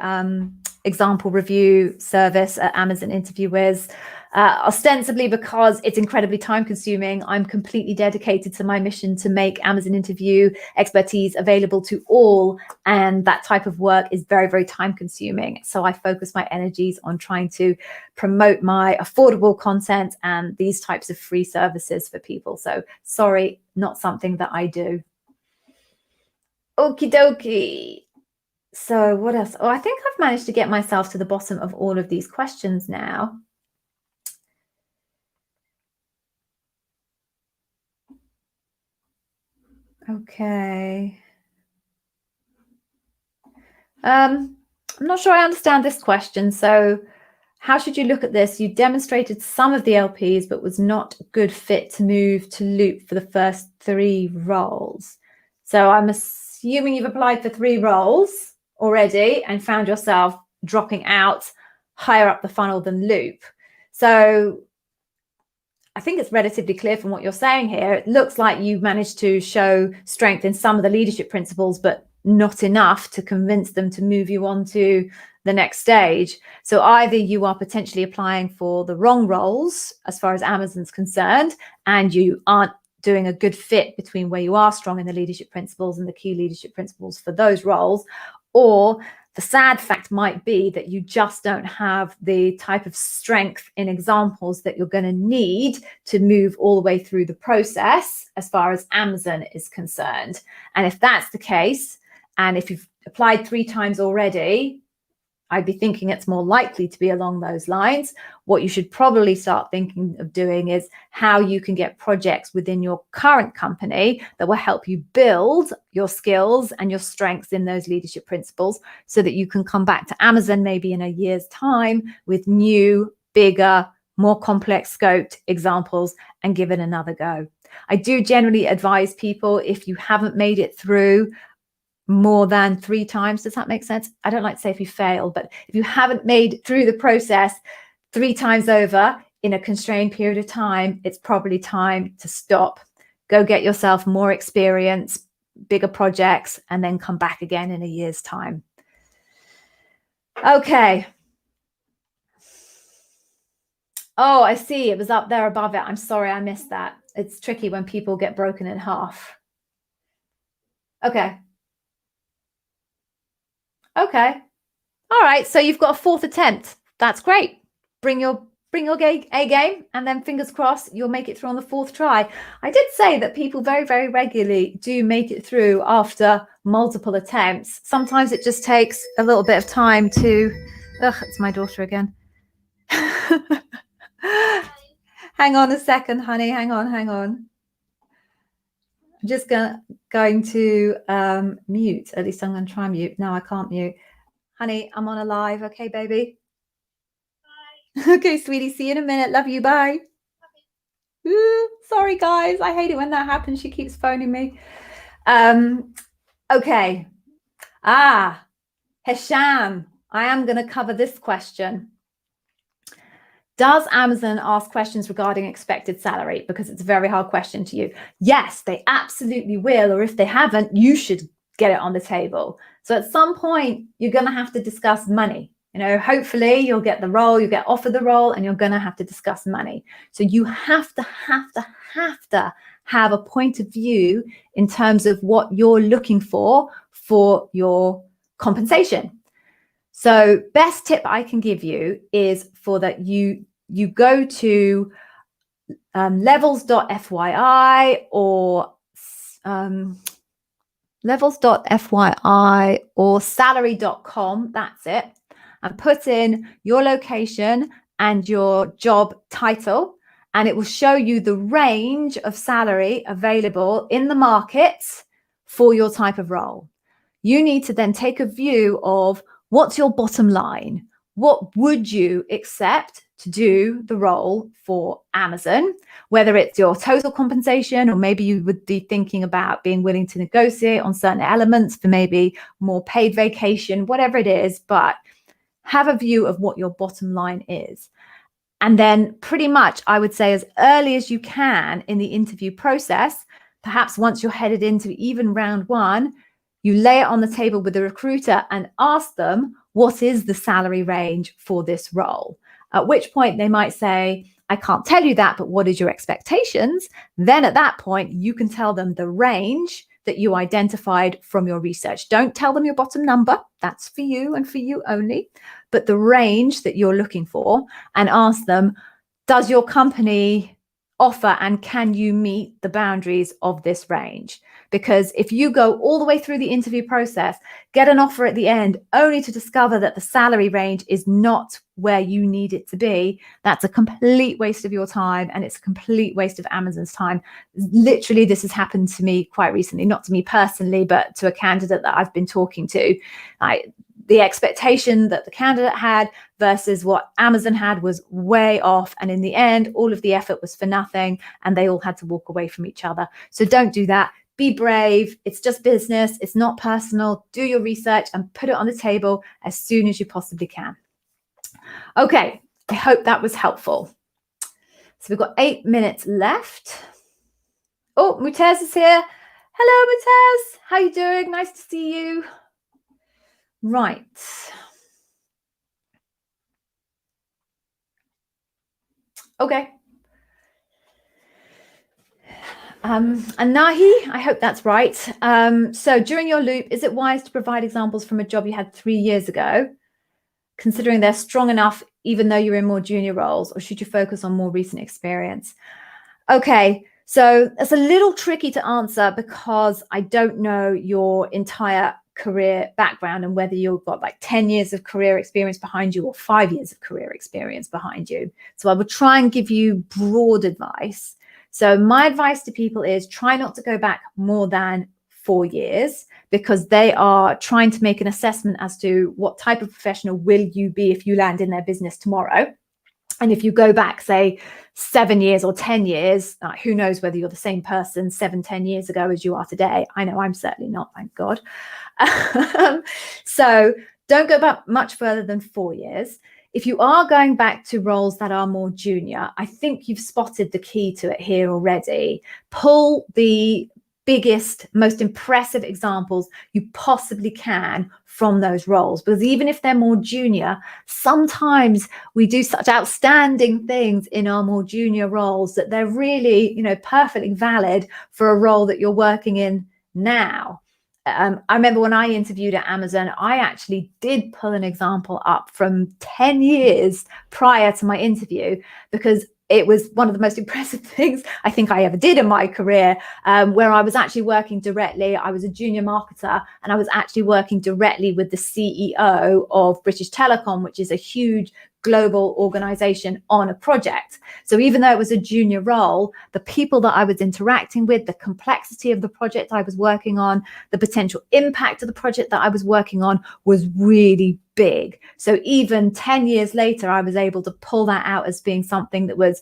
example review service at Amazon InterviewWiz, ostensibly because it's incredibly time consuming. I'm completely dedicated to my mission to make Amazon interview expertise available to all. And that type of work is very, very time consuming. So I focus my energies on trying to promote my affordable content and these types of free services for people. So sorry, not something that I do. Okie dokie. So what else? Oh, I think I've managed to get myself to the bottom of all of these questions now. Okay. I'm not sure I understand this question. So how should you look at this? You demonstrated some of the LPs, but was not a good fit to move to Loop for the first 3 roles. So I'm assuming you've applied for 3 roles already and found yourself dropping out higher up the funnel than Loop. So I think it's relatively clear from what you're saying here. It looks like you've managed to show strength in some of the leadership principles, but not enough to convince them to move you on to the next stage. So either you are potentially applying for the wrong roles as far as Amazon's concerned, and you aren't doing a good fit between where you are strong in the leadership principles and the key leadership principles for those roles, or the sad fact might be that you just don't have the type of strength in examples that you're going to need to move all the way through the process as far as Amazon is concerned. And if that's the case, and if you've applied 3 times already, I'd be thinking it's more likely to be along those lines. What you should probably start thinking of doing is how you can get projects within your current company that will help you build your skills and your strengths in those leadership principles so that you can come back to Amazon maybe in a year's time with new, bigger, more complex scoped examples and give it another go. I do generally advise people, if you haven't made it through more than 3 times, does that make sense? I don't like to say if you fail, but if you haven't made through the process 3 times over in a constrained period of time, it's probably time to stop, go get yourself more experience, bigger projects, and then come back again in a year's time. Okay. Oh, I see. It was up there above it. I'm sorry, I missed that. It's tricky when people get broken in half. Okay. Okay. All right. So you've got a 4th attempt. That's great. Bring your A game, and then fingers crossed you'll make it through on the 4th try. I did say that people very, very regularly do make it through after multiple attempts. Sometimes it just takes a little bit of time to... Ugh, it's my daughter again. Hang on a second, honey. Hang on. I'm just going to mute. At least I'm going to try mute. No, I can't mute. Honey, I'm on a live. Okay, baby? Bye. Okay, sweetie. See you in a minute. Love you. Bye. Okay. Ooh, sorry, guys. I hate it when that happens. She keeps phoning me. Okay. Hisham. I am going to cover this question. Does Amazon ask questions regarding expected salary? Because it's a very hard question to you. Yes, they absolutely will. Or if they haven't, you should get it on the table. So at some point, you're going to have to discuss money. You know, hopefully you'll get the role, you get offered the role, and you're going to have to discuss money. So you have to have a point of view in terms of what you're looking for your compensation. So best tip I can give you is for that you go to levels.fyi or levels.fyi or salary.com, that's it, and put in your location and your job title, and it will show you the range of salary available in the market for your type of role. You need to then take a view of What's your bottom line? What would you accept to do the role for Amazon? Whether it's your total compensation, or maybe you would be thinking about being willing to negotiate on certain elements for maybe more paid vacation, whatever it is, but have a view of what your bottom line is. And then pretty much, I would say, as early as you can in the interview process, perhaps once you're headed into even round one, you lay it on the table with the recruiter and ask them, what is the salary range for this role? At which point they might say, I can't tell you that, but what is your expectations? Then at that point, you can tell them the range that you identified from your research. Don't tell them your bottom number. That's for you and for you only. But the range that you're looking for, and ask them, does your company offer and can you meet the boundaries of this range? Because if you go all the way through the interview process, get an offer at the end, only to discover that the salary range is not where you need it to be, that's a complete waste of your time, and it's a complete waste of Amazon's time. Literally, this has happened to me quite recently, not to me personally, but to a candidate that I've been talking to. The expectation that the candidate had versus what Amazon had was way off. And in the end, all of the effort was for nothing, and they all had to walk away from each other. So don't do that. Be brave. It's just business. It's not personal. Do your research and put it on the table as soon as you possibly can. Okay, I hope that was helpful. So we've got 8 minutes left. Oh, Mutez is here. Hello, Mutez. How you doing? Nice to see you. Right. Okay. Anahi, I hope that's right. So during your loop, is it wise to provide examples from a job you had 3 years ago, considering they're strong enough even though you're in more junior roles, or should you focus on more recent experience? Okay, so it's a little tricky to answer because I don't know your entire career background and whether you've got like 10 years of career experience behind you or 5 years of career experience behind you. So I would try and give you broad advice. So my advice to people is try not to go back more than 4 years, because they are trying to make an assessment as to what type of professional will you be if you land in their business tomorrow. And if you go back, say, 7 years or 10 years, who knows whether you're the same person 7-10 years ago as you are today. I know I'm certainly not, thank God. So don't go back much further than 4 years. If you are going back to roles that are more junior, I think you've spotted the key to it here already. Pull the biggest, most impressive examples you possibly can from those roles, because even if they're more junior, sometimes we do such outstanding things in our more junior roles that they're really, perfectly valid for a role that you're working in now. I remember when I interviewed at Amazon, I actually did pull an example up from 10 years prior to my interview, because it was one of the most impressive things I think I ever did in my career, where I was actually working directly. I was a junior marketer, and I was actually working directly with the CEO of British Telecom, which is a huge global organization, on a project. So even though it was a junior role, the people that I was interacting with, the complexity of the project I was working on, the potential impact of the project that I was working on was really big. So even 10 years later, I was able to pull that out as being something that was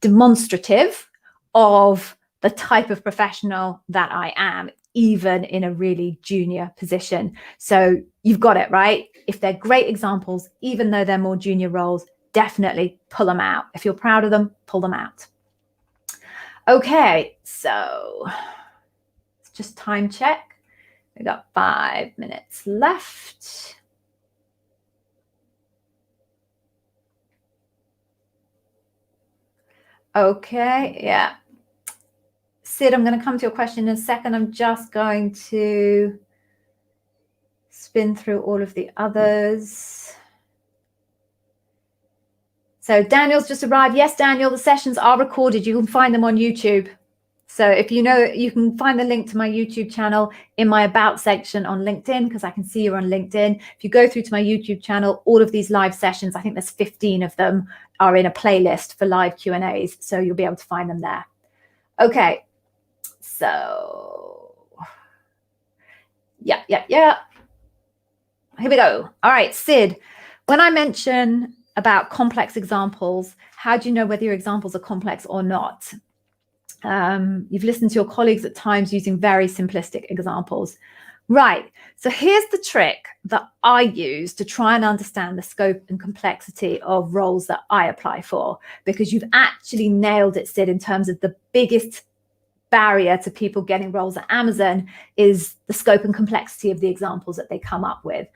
demonstrative of the type of professional that I am, even in a really junior position. So you've got it, right? If they're great examples, even though they're more junior roles, definitely pull them out. If you're proud of them, pull them out. Okay, so it's just time check. We've got 5 minutes left. Okay, yeah. Sid, I'm going to come to your question in a second. I'm just going to spin through all of the others. So Daniel's just arrived. Yes, Daniel, the sessions are recorded. You can find them on YouTube. So if you can find the link to my YouTube channel in my About section on LinkedIn, because I can see you're on LinkedIn. If you go through to my YouTube channel, all of these live sessions, I think there's 15 of them, are in a playlist for live Q&As. So you'll be able to find them there. Okay. So, yeah. Here we go. All right, Sid, when I mention about complex examples, how do you know whether your examples are complex or not? You've listened to your colleagues at times using very simplistic examples. Right, so here's the trick that I use to try and understand the scope and complexity of roles that I apply for, because you've actually nailed it, Sid, in terms of the biggest barrier to people getting roles at Amazon is the scope and complexity of the examples that they come up with.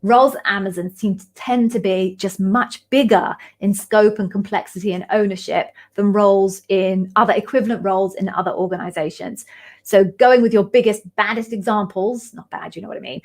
Roles at Amazon tend to be just much bigger in scope and complexity and ownership than roles in other equivalent roles in other organizations. So going with your biggest, baddest examples, not bad, you know what I mean,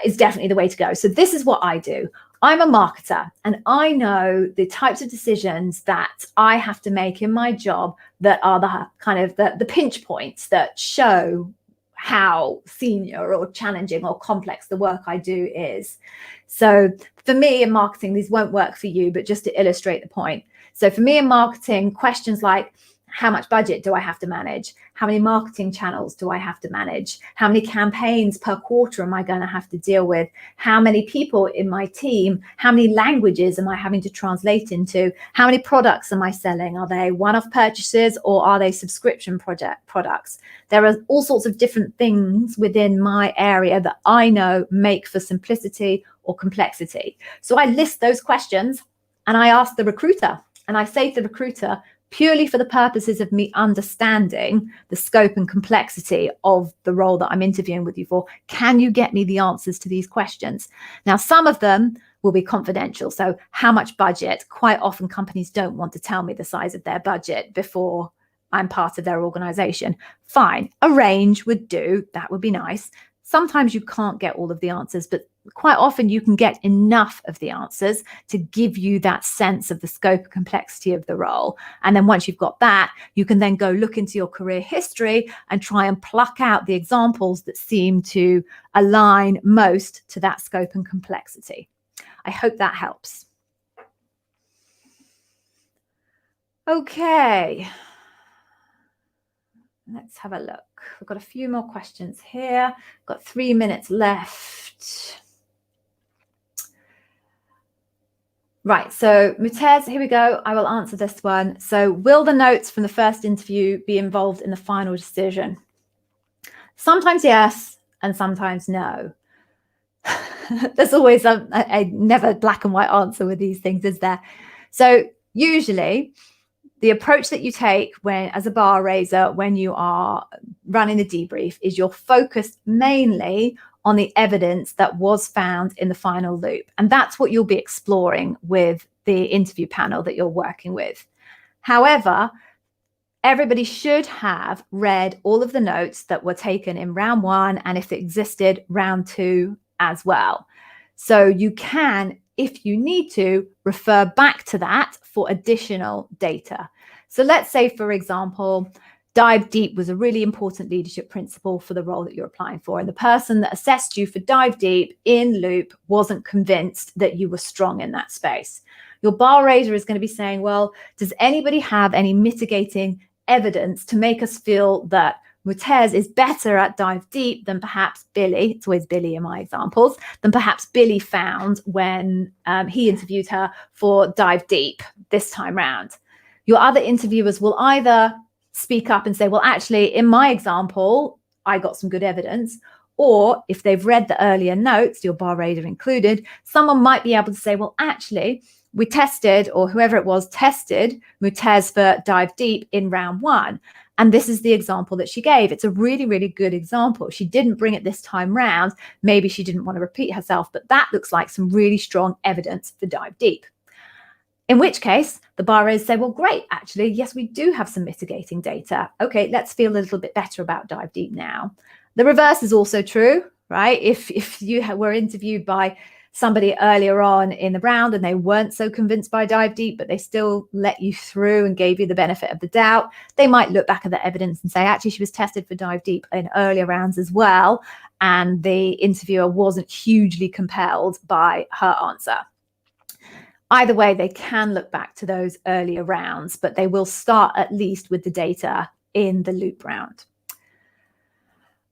is definitely the way to go. So this is what I do. I'm a marketer and I know the types of decisions that I have to make in my job that are the kind of the pinch points that show how senior or challenging or complex the work I do is. So for me in marketing, these won't work for you, but just to illustrate the point. So for me in marketing, questions like, how much budget do I have to manage? How many marketing channels do I have to manage? How many campaigns per quarter am I going to have to deal with? How many people in my team? How many languages am I having to translate into? How many products am I selling? Are they one-off purchases or are they subscription products? There are all sorts of different things within my area that I know make for simplicity or complexity. So I list those questions and I ask the recruiter, and I say to the recruiter, purely for the purposes of me understanding the scope and complexity of the role that I'm interviewing with you for, can you get me the answers to these questions? Now, some of them will be confidential. So how much budget? Quite often companies don't want to tell me the size of their budget before I'm part of their organization. Fine, a range would do. That would be nice. Sometimes you can't get all of the answers, but quite often you can get enough of the answers to give you that sense of the scope and complexity of the role. And then once you've got that, you can then go look into your career history and try and pluck out the examples that seem to align most to that scope and complexity. I hope that helps. Okay. Let's have a look. We've got a few more questions here. Got 3 minutes left. Right, so Mutez, here we go. I will answer this one. So will the notes from the first interview be involved in the final decision? Sometimes yes, and sometimes no. There's always a never black and white answer with these things, is there? So usually the approach that you take when, as a bar raiser, when you are running the debrief, is you're focused mainly on the evidence that was found in the final loop. And that's what you'll be exploring with the interview panel that you're working with. However, everybody should have read all of the notes that were taken in round one, and if it existed, round two as well. So you can, if you need to, refer back to that for additional data. So let's say, for example, dive deep was a really important leadership principle for the role that you're applying for. And the person that assessed you for dive deep in loop wasn't convinced that you were strong in that space. Your bar raiser is going to be saying, well, does anybody have any mitigating evidence to make us feel that Mutez is better at dive deep than perhaps Billy, it's always Billy in my examples, than perhaps Billy found when he interviewed her for dive deep this time round. Your other interviewers will either speak up and say, well, actually, in my example, I got some good evidence. Or if they've read the earlier notes, your bar raiser included, someone might be able to say, well, actually, we tested, or whoever it was tested Mutez for dive deep in round one. And this is the example that she gave. It's a really, really good example. She didn't bring it this time round. Maybe she didn't want to repeat herself, but that looks like some really strong evidence for dive deep. In which case, the bar raisers say, well, great, actually, yes, we do have some mitigating data. Okay, let's feel a little bit better about dive deep now. The reverse is also true, right? If you were interviewed by somebody earlier on in the round and they weren't so convinced by dive deep, but they still let you through and gave you the benefit of the doubt, they might look back at the evidence and say, actually, she was tested for dive deep in earlier rounds as well. And the interviewer wasn't hugely compelled by her answer. Either way, they can look back to those earlier rounds, but they will start at least with the data in the loop round.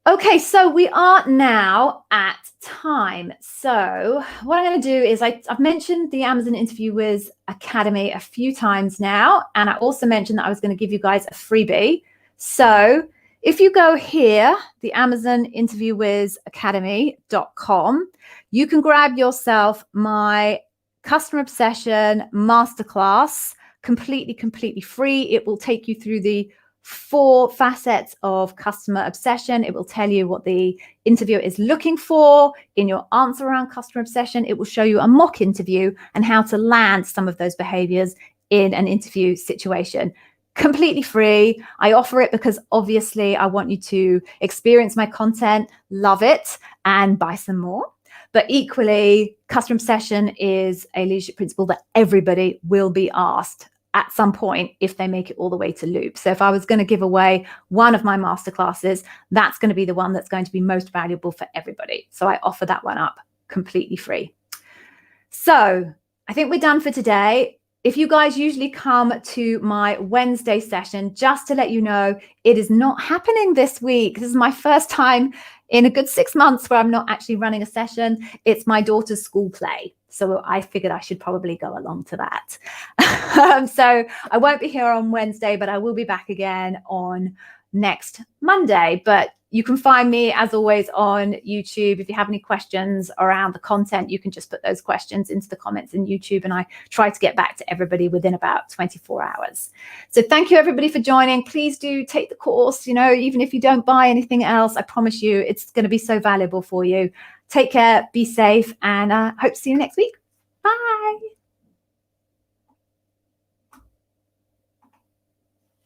Okay, so we are now at time. So what I'm going to do is I've mentioned the Amazon Interviewers Academy a few times now, and I also mentioned that I was going to give you guys a freebie. So if you go here, the Amazon Interviewers Academy.com, you can grab yourself my Customer Obsession Masterclass completely free. It will take you through the 4 facets of customer obsession. It will tell you what the interviewer is looking for in your answer around customer obsession. It will show you a mock interview and how to land some of those behaviors in an interview situation. Completely free. I offer it because obviously I want you to experience my content, love it, and buy some more. But equally, customer obsession is a leadership principle that everybody will be asked at some point if they make it all the way to loop. So if I was going to give away one of my masterclasses, that's going to be the one that's going to be most valuable for everybody. So I offer that one up completely free. So I think we're done for today. If you guys usually come to my Wednesday session, just to let you know, it is not happening this week. This is my first time in a good 6 months where I'm not actually running a session. It's my daughter's school play. So I figured I should probably go along to that. So I won't be here on Wednesday, but I will be back again on next Monday. But you can find me, as always, on YouTube. If you have any questions around the content, you can just put those questions into the comments in YouTube, and I try to get back to everybody within about 24 hours. So thank you, everybody, for joining. Please do take the course. You know, even if you don't buy anything else, I promise you it's going to be so valuable for you. Take care, be safe, and hope to see you next week. Bye.